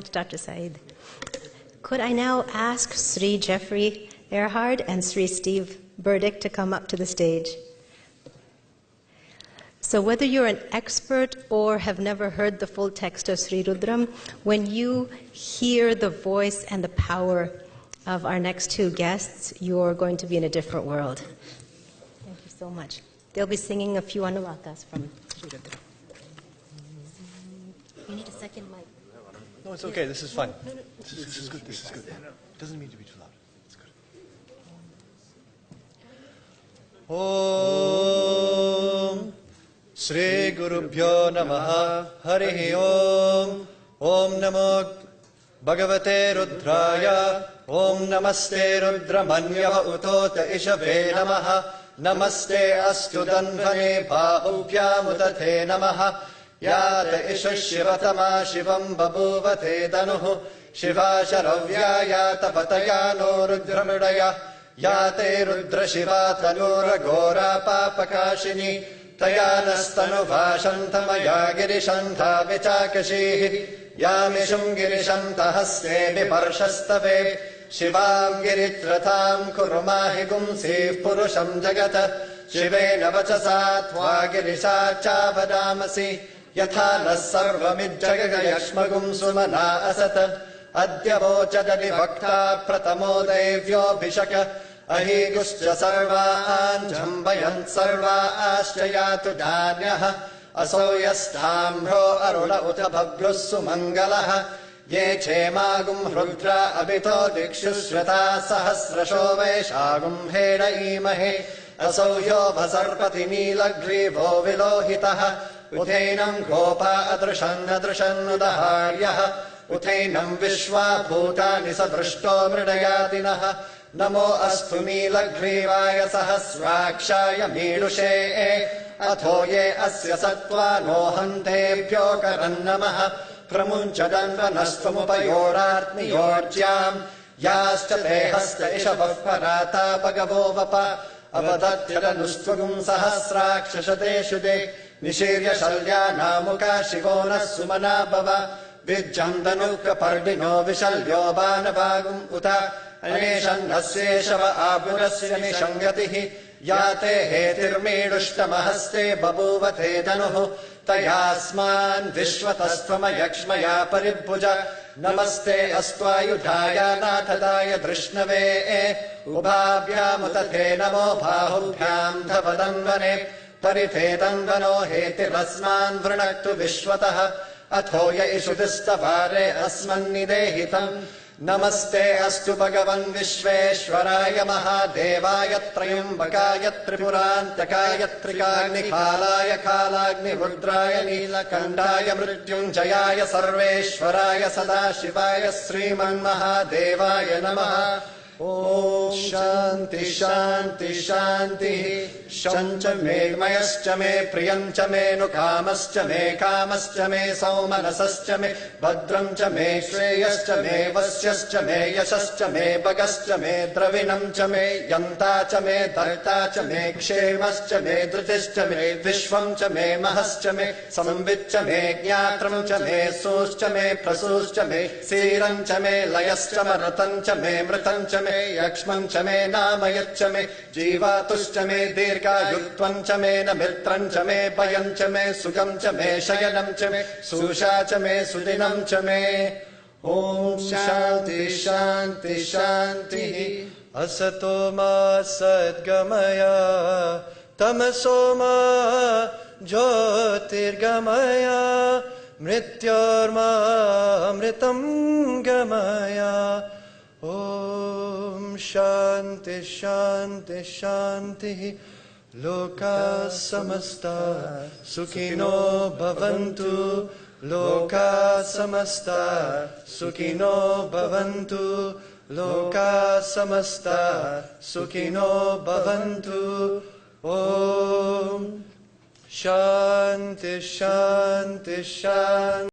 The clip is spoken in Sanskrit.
Dr. Saeed. Could I now ask Sri Jeffrey Erhard and Sri Steve Burdick to come up to the stage? So whether you're an expert or have never heard the full text of Sri Rudram, when you hear the voice and the power of our next two guests, you're going to be in a different world. Thank you so much. They'll be singing a few anuvakas from Sri Rudram. You need a second mic. No, it's okay. This is fun. This is good. This is good. It doesn't mean to be too loud. It's good. Om Shri Gurubhyo Namaha Harihi Om Om Namo Bhagavate Rudraya Om Namaste Rudramanyava Utota Ishave Namaha Namaste Astu Danvane Bahubhyam Utate Namaha Yata Isha Shivatama Shivam Babuvate Danuhu Shiva Sharavya Yata Patayano Rudramudaya Yate Rudra Shiva Tanura Gora Papakashini Tayanastanu Vashantamaya Girishantha Vichakashihi Yamishum Girishantha Haste Viparshastave Shivam Giritratham Kurumahi Gumsi Purusham Jagata Shivena Vachasa Tva Girisha Chavadamasi Yatha Nasarvamidjagayashmagum Sumana Asata Adya Vochadali Bhakta Pratamo Devyo Bhishaka Ahiguscha Sarva Anjambayant Sarva Aschayatu Danyaha Asoyastamro Aruna Utabhagrussu Mangalaha Ye Chemagum Rudra Abito Dikshushrata Sahasrasho Veshagum Heda Imahe Asoyo Vasarpati Nilagrivo Vilohitaha Uthainam Gopa Adrushan Udaharyaha Uthainam Vishwa Bhutani Sadrushto Mridayatinaha Namo Astu Nilaghrivaya Sahasrakshaya Mirushe Athoye Asya Sattva Nohantebhyo Karannamaha Pramunchadanvanastumupayoratmi Yorjyam Yascha Tehasta Ishabhav Parata Bhagavo Vapa Avadatyadanushtvagum Sahasrakshashate de Nishirya Shalya Namuka Shivona Sumana Bhava Vijjandanuka Pardino Vishalyo Banavagum Uta Aneshan Nasyeshava Abhurasya Nishangatihi Yate Hetirmedushtamahasti Babuvate Danuhu Tayasman Vishwatastvama Yakshmaya Paribhuja Namaste Astvayudhaya Nathadaya Drishnave Ubhabhyamutate Namo Bahubhyam Dhavadanvane Paritetanvano Hetirasman Vrinaktu Vishwataha Athoya Ishudistavare Asman Nidehitam Namaste Astu Bhagavan Vishveshwaraya Mahadevaya Trayambakaya Tripurantakaya Trikagni Khalaya Khalagni Rudraya Nilakandaya Mrityunjayaya Sarveshwaraya Sadashivaya Sriman Mahadevaya Namaha Om Shanti Shanti Shanti Shancha me Mayascha me Priyancha me Nukamascha me Kamascha me Saumanasascha me Bhadramcha me Shreyascha me Vasyascha me Yashascha me Bhagascha me Dravinamcha me Yantacha me Dartacha me Kshemascha me Dhritischa me Vishwamcha me Mahascha me Samvitcha me Jnatramcha me Suscha me Prasuscha me Sirancha me Layascha Maratancha me Mritancha me Yakshmancha me Namayatcha me Jivatushcha me Dirga Yutvancha me Namitrancha me Bayancha me Sugamcha me Shayanamcha me Sushacha me Sudinamcha me Om Shanti Shanti Shanti Asatoma Sadgamaya Tamasoma Jyotirgamaya Mrityorma Amritam Gamaya Om Shanti Shanti Shanti Loka Samasta Sukhino Bhavantu Loka Samasta Sukhino Bhavantu Loka Samasta Sukhino Bhavantu Om Shanti Shanti Shanti